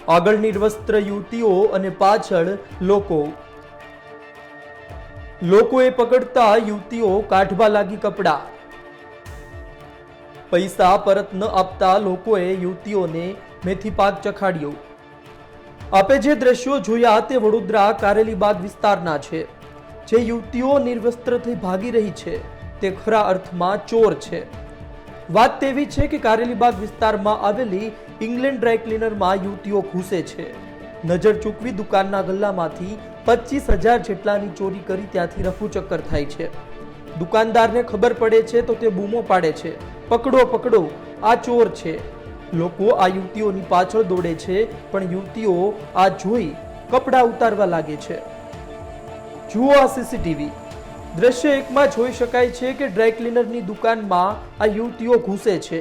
આગળ નિર્વસ્ત્ર યુવતીઓ અને પાછળ લોકોએ પકડતા યુવતીઓ કાઢવા લાગી કપડાં। પૈસા પરત ન આપતા લોકોએ યુવતીઓને મેથી પાક ચખાડ્યો। આપે જે દ્રશ્યો જોયા તે વડોદરા કારેલીબાગ વિસ્તારના છે। જે યુવતીઓ નિર્વસ્ત્ર થઈ ભાગી રહી છે તે ખરા અર્થમાં ચોર છે। વાત તેવી છે કે કારેલીબાગ વિસ્તારમાં આવેલી ઇંગ્લેન્ડ ડ્રાય ક્લીનરમાં યુવતીઓ ઘૂસે છે। નજર ચૂકવી દુકાનના ગલ્લામાંથી 25,000 જેટલાની ચોરી કરી ત્યાંથી રફુચક્કર થાય છે। દુકાનદારને ખબર પડે છે તો તે બૂમો પાડે છે, પકડો પકડો, આ ચોર છે। લોકો આ યુવતીઓની પાછળ દોડે છે પણ યુવતીઓ આ જોઈ કપડાં ઉતારવા લાગે છે। જુઓ આ સીસીટીવી દ્રશ્ય એકમાં જોઈ શકાય છે કે ડ્રાય ક્લીનરની દુકાનમાં આ યુવતીઓ ઘૂસે છે।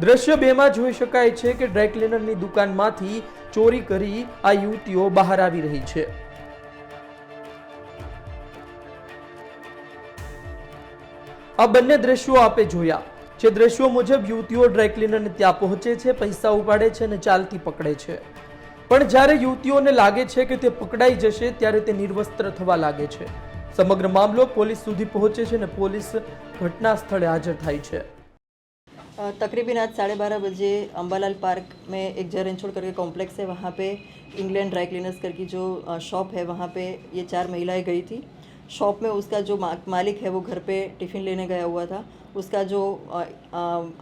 દ્રશ્ય 2 માં જોઈ શકાય છે કે ડ્રાય ક્લીનરની દુકાનમાંથી ચોરી કરી આ યુવતીઓ બહાર આવી રહી છે। આ બંને દ્રશ્યો આપે જોયા। જે દ્રશ્યો મુજબ યુવતીઓ ડ્રાય ક્લીનરને ત્યાં પહોંચે છે, પૈસા ઉપાડે છે અને ચાલતી પકડે છે। પણ જ્યારે યુવતીઓને લાગે છે કે તે પકડાઈ જશે ત્યારે તે નિર્વસ્ત્ર થવા લાગે છે। સમગ્ર મામલો પોલીસ સુધી પહોંચે છે અને પોલીસ ઘટના સ્થળે હાજર થાય છે। तकरीबन आज 12:30 बजे अम्बालाल पार्क में एक जरेंछोड़ करके कॉम्प्लेक्स है, वहाँ पे इंग्लैंड ड्राई क्लीनर्स करके जो शॉप है वहाँ पे ये 4 महिलाएं गई थी। शॉप में उसका जो मालिक है वो घर पे टिफ़िन लेने गया हुआ था। उसका जो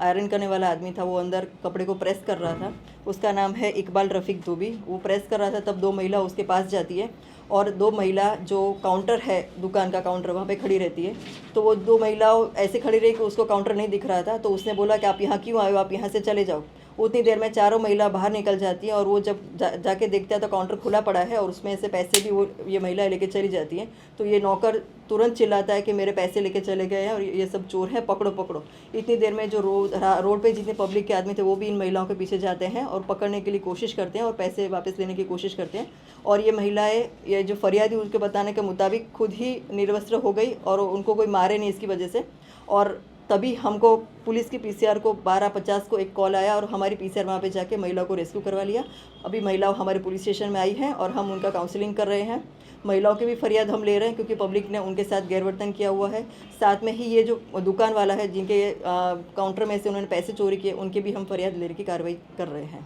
आयरन करने वाला आदमी था वो अंदर कपड़े को प्रेस कर रहा था। उसका नाम है इकबाल रफ़ीक दुबी। वो प्रेस कर रहा था तब 2 महिला उसके पास जाती है और 2 महिला जो काउंटर है, दुकान का काउंटर, वहाँ पे खड़ी रहती है। तो वो 2 महिलाओं ऐसे खड़ी रही कि उसको काउंटर नहीं दिख रहा था। तो उसने बोला कि आप यहाँ क्यों आए हो, आप यहाँ से चले जाओ। उतनी देर में 4 महिला बाहर निकल जाती हैं और वो जब जाके देखता है तो काउंटर खुला पड़ा है और उसमें से पैसे भी वो ये महिला लेके चली जाती हैं। तो ये नौकर तुरंत चिल्लाता है कि मेरे पैसे लेके चले गए हैं और ये सब चोर हैं, पकड़ो पकड़ो। इतनी देर में जो रोड पे जितने पब्लिक के आदमी थे वो भी इन महिलाओं के पीछे जाते हैं और पकड़ने के लिए कोशिश करते हैं और पैसे वापस लेने की कोशिश करते हैं। और ये महिलाएं, ये जो फरियादी, उनके बताने के मुताबिक खुद ही निर्वस्त्र हो गई और उनको कोई मारे नहीं इसकी वजह से। और तभी हमको पुलिस की पीसीआर को 12:50 को एक कॉल आया और हमारी पीसीआर वहाँ पे जाके महिला को रेस्क्यू करवा लिया। अभी महिलाओं हमारे पुलिस स्टेशन में आई हैं और हम उनका काउंसलिंग कर रहे हैं। महिलाओं की भी फरियाद हम ले रहे हैं क्योंकि पब्लिक ने उनके साथ गैरवर्तन किया हुआ है। साथ में ही ये जो दुकान वाला है जिनके काउंटर में से उन्होंने पैसे चोरी किए, उनके भी हम फरियाद लेने की कार्रवाई कर रहे हैं।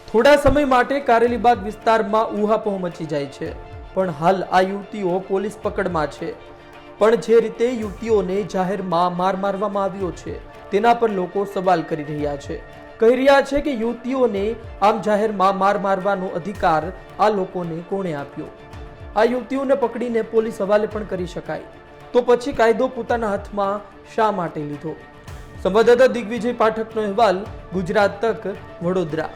થોડા સમય માટે કારેલીબાગ વિસ્તારમાં ઉહાપોહ મચી જાય છે પણ હાલ આ યુવતીઓ પોલીસ પકડમાં છે। પણ જે રીતે યુવતીઓને જાહેરમાં માર મારવામાં આવ્યો છે તેના પર લોકો સવાલ કરી રહ્યા છે। કહી રહ્યા છે કે યુવતીઓને આમ જાહેરમાં માર મારવાનો અધિકાર આ લોકોને કોણે આપ્યો? આ યુવતીઓને પકડીને પોલીસ હવાલે પણ કરી શકાય તો પછી કાયદો પોતાના હાથમાં શા માટે લીધો? સંવાદદાતા દિગ્વિજય પાઠકનો અહેવાલ, ગુજરાત તક, વડોદરા।